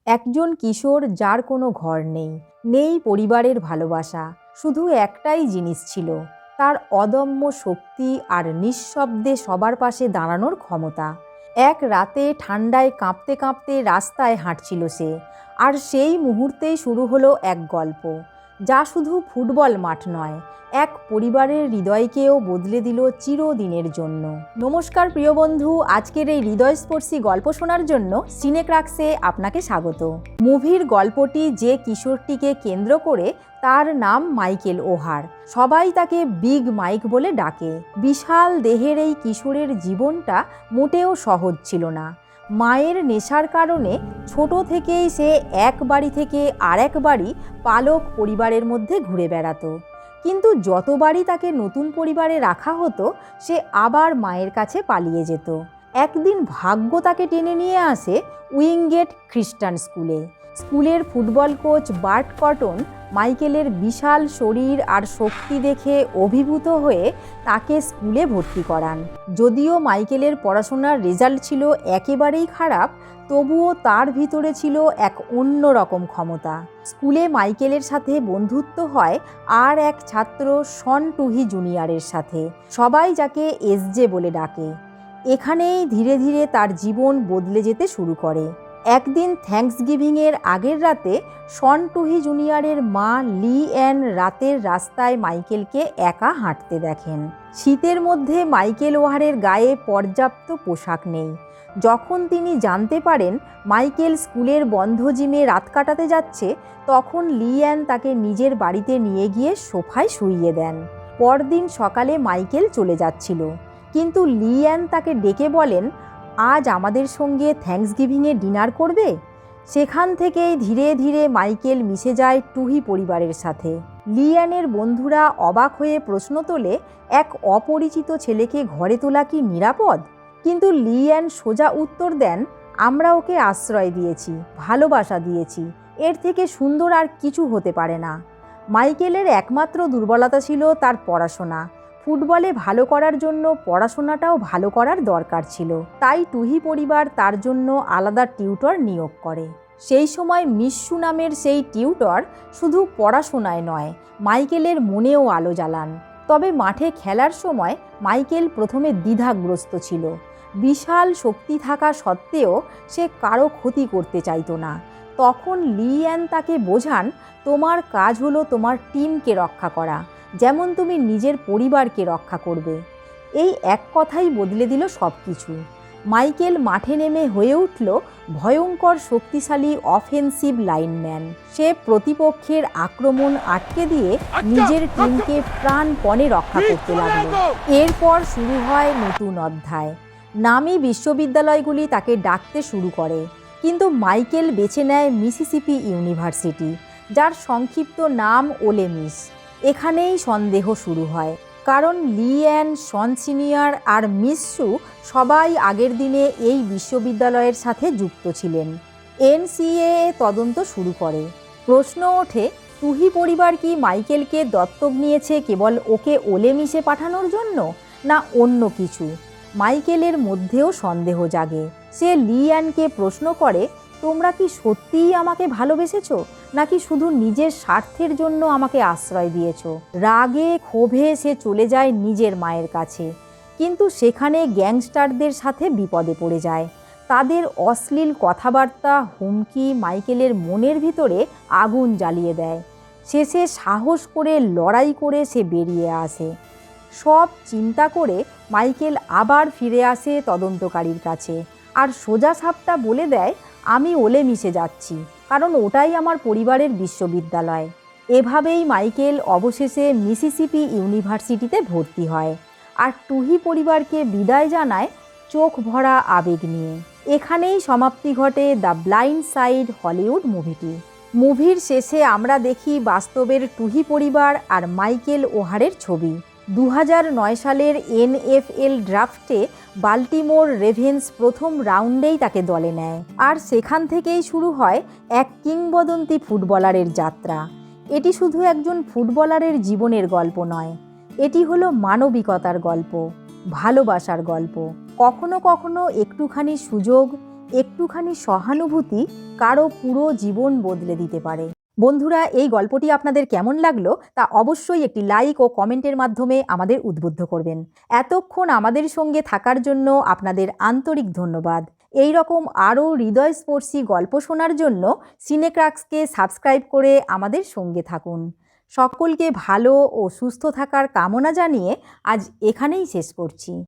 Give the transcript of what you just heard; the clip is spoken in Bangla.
একজন কিশোর যার কোনো ঘর নেই, নেই পরিবারের ভালোবাসা, শুধু একটাই জিনিস ছিল, তার অদম্য শক্তি আর নিঃশব্দে সবার পাশে দাঁড়ানোর ক্ষমতা। এক রাতে ঠান্ডায় কাঁপতে কাঁপতে রাস্তায় হাঁটছিল সে, আর সেই মুহূর্তেই শুরু হলো এক গল্প, যা শুধু ফুটবল মাঠ নয়, এক পরিবারের হৃদয়কেও বদলে দিল চিরদিনের জন্য। নমস্কার প্রিয় বন্ধু, আজকের এই হৃদয়স্পর্শী গল্প শোনার জন্য সিনেক্রাক্সে আপনাকে স্বাগত। মুভির গল্পটি যে কিশোরটিকে কেন্দ্র করে, তার নাম মাইকেল ওহার। সবাই তাকে বিগ মাইক বলে ডাকে। বিশাল দেহের এই কিশোরের জীবনটা মোটেও সহজ ছিল না। মায়ের নেশার কারণে ছোট থেকেই সে এক বাড়ি থেকে আরেক বাড়ি পালক পরিবারের মধ্যে ঘুরে বেড়াতো। কিন্তু যতবারই তাকে নতুন পরিবারে রাখা হতো, সে আবার মায়ের কাছে পালিয়ে যেত। একদিন ভাগ্য তাকে টেনে নিয়ে আসে উইংগেট খ্রিস্টান স্কুলে। স্কুলের ফুটবল কোচ বার্ট কটন মাইকেলের বিশাল শরীর আর শক্তি দেখে অভিভূত হয়ে তাকে স্কুলে ভর্তি করান। যদিও মাইকেলের পড়াশোনার রেজাল্ট ছিল একেবারেই খারাপ, তবুও তার ভিতরে ছিল এক অন্য রকম ক্ষমতা। স্কুলে মাইকেলের সাথে বন্ধুত্ব হয় আর এক ছাত্র শন টুহি জুনিয়রের সাথে, সবাই যাকে এসজে বলে ডাকে। এখানেই ধীরে ধীরে তার জীবন বদলে যেতে শুরু করে। একদিন থ্যাঙ্কসগিভিংয়ের আগের রাতে শন টুহি জুনিয়রের মা লি অ্যান রাতের রাস্তায় মাইকেলকে একা হাঁটতে দেখেন। শীতের মধ্যে মাইকেল ওহারের গায়ে পর্যাপ্ত পোশাক নেই। যখন তিনি জানতে পারেন মাইকেল স্কুলের বন্ধ জিমে রাত কাটাতে যাচ্ছে, তখন লি অ্যান তাকে নিজের বাড়িতে নিয়ে গিয়ে সোফায় শুইয়ে দেন। পরদিন সকালে মাইকেল চলে যাচ্ছিল, কিন্তু লি অ্যান তাকে ডেকে বলেন, আজ আমাদের সঙ্গে থ্যাঙ্কসগিভিংয়ে ডিনার করবে? সেখান থেকেই ধীরে ধীরে মাইকেল মিশে যায় টুহি পরিবারের সাথে। লি অ্যানের বন্ধুরা অবাক হয়ে প্রশ্ন তোলে, এক অপরিচিত ছেলেকে ঘরে তোলা কি নিরাপদ? কিন্তু লি অ্যান সোজা উত্তর দেন, আমরা ওকে আশ্রয় দিয়েছি, ভালোবাসা দিয়েছি, এর থেকে সুন্দর আর কিছু হতে পারে না। মাইকেলের একমাত্র দুর্বলতা ছিল তার পড়াশোনা। ফুটবলে ভালো করার জন্য পড়াশোনাটাও ভালো করার দরকার ছিল, তাই টুহি পরিবার তার জন্য আলাদা টিউটর নিয়োগ করে। সেই সময় মিশু নামের সেই টিউটর শুধু পড়াশোনায় নয়, মাইকেলের মনেও আলো জ্বালান। তবে মাঠে খেলার সময় মাইকেল প্রথমে দ্বিধাগ্রস্ত ছিল। বিশাল শক্তি থাকা সত্ত্বেও সে কারো ক্ষতি করতে চাইতো না। তখন লি অ্যান তাকে বোঝান, তোমার কাজ হলো তোমার টিমকে রক্ষা করা, যেমন তুমি নিজের পরিবারকে রক্ষা করবে। এই এক কথাই বদলে দিল সব কিছু। মাইকেল মাঠে নেমে হয়ে উঠল ভয়ঙ্কর শক্তিশালী অফেন্সিভ লাইনম্যান। সে প্রতিপক্ষের আক্রমণ আটকে দিয়ে নিজের টিমকে প্রাণপণে রক্ষা করতে লাগলো। এরপর শুরু হয় নতুন অধ্যায়। নামী বিশ্ববিদ্যালয়গুলি তাকে ডাকতে শুরু করে, কিন্তু মাইকেল বেছে নেয় মিসিসিপি ইউনিভার্সিটি, যার সংক্ষিপ্ত নাম ওলে মিস। এখানেই সন্দেহ শুরু হয়, কারণ লি অ্যান, শন সিনিয়র আর মিশু সবাই আগের দিনে এই বিশ্ববিদ্যালয়ের সাথে যুক্ত ছিলেন। এনসিএএ তদন্ত শুরু করে। প্রশ্ন ওঠে, টুহি পরিবার কি মাইকেলকে দত্তক নিয়েছে কেবল ওকে ওলে মিসে পাঠানোর জন্য, না অন্য কিছু? মাইকেলের মধ্যেও সন্দেহ জাগে। সে লি অ্যানকে প্রশ্ন করে, তোমরা কি সত্যিই আমাকে ভালোবেসেছো, নাকি শুধু নিজের স্বার্থের জন্য আমাকে আশ্রয় দিয়েছো? রাগে ক্ষোভে সে চলে যায় নিজের মায়ের কাছে, কিন্তু সেখানে গ্যাংস্টারদের সাথে বিপদে পড়ে যায়। তাদের অশ্লীল কথাবার্তা, হুমকি মাইকেলের মনের ভিতরে আগুন জ্বালিয়ে দেয়। শেষে সাহস করে লড়াই করে সে বেরিয়ে আসে। সব চিন্তা করে মাইকেল আবার ফিরে আসে তদন্তকারীর কাছে, আর সোজা সাপটা বলে দেয়, আমি ওলে মিশে যাচ্ছি, কারণ ওটাই আমার পরিবারের বিশ্ববিদ্যালয়। এভাবেই মাইকেল অবশেষে মিসিসিপি ইউনিভার্সিটিতে ভর্তি হয়, আর টুহি পরিবারকে বিদায় জানায় চোখ ভরা আবেগ নিয়ে। এখানেই সমাপ্তি ঘটে দ্য ব্লাইন্ড সাইড হলিউড মুভিটি। মুভির শেষে আমরা দেখি বাস্তবের টুহি পরিবার আর মাইকেল ওহারের ছবি। 2009 সালের NFL ড্রাফটে বাল্টিমোর রেভেন্স প্রথম রাউন্ডেই তাকে দলে নেয়, আর সেখান থেকেই শুরু হয় এক কিংবদন্তি ফুটবলারের যাত্রা। এটি শুধু একজন ফুটবলারের জীবনের গল্প নয়, এটি হলো মানবিকতার গল্প, ভালোবাসার গল্প। কখনো কখনো একটুখানি সুযোগ, একটুখানি সহানুভূতি কারো পুরো জীবন বদলে দিতে পারে। বন্ধুরা, এই গল্পটি আপনাদের কেমন লাগলো তা অবশ্যই একটি লাইক ও কমেন্টের মাধ্যমে আমাদের উদ্বুদ্ধ করবেন। এতক্ষণ আমাদের সঙ্গে থাকার জন্য আপনাদের আন্তরিক ধন্যবাদ। এই রকম আরও হৃদয়স্পর্শী গল্প শোনার জন্য সিনেক্রাক্সকে সাবস্ক্রাইব করে আমাদের সঙ্গে থাকুন। সকলকে ভালো ও সুস্থ থাকার কামনা জানিয়ে আজ এখানেই শেষ করছি।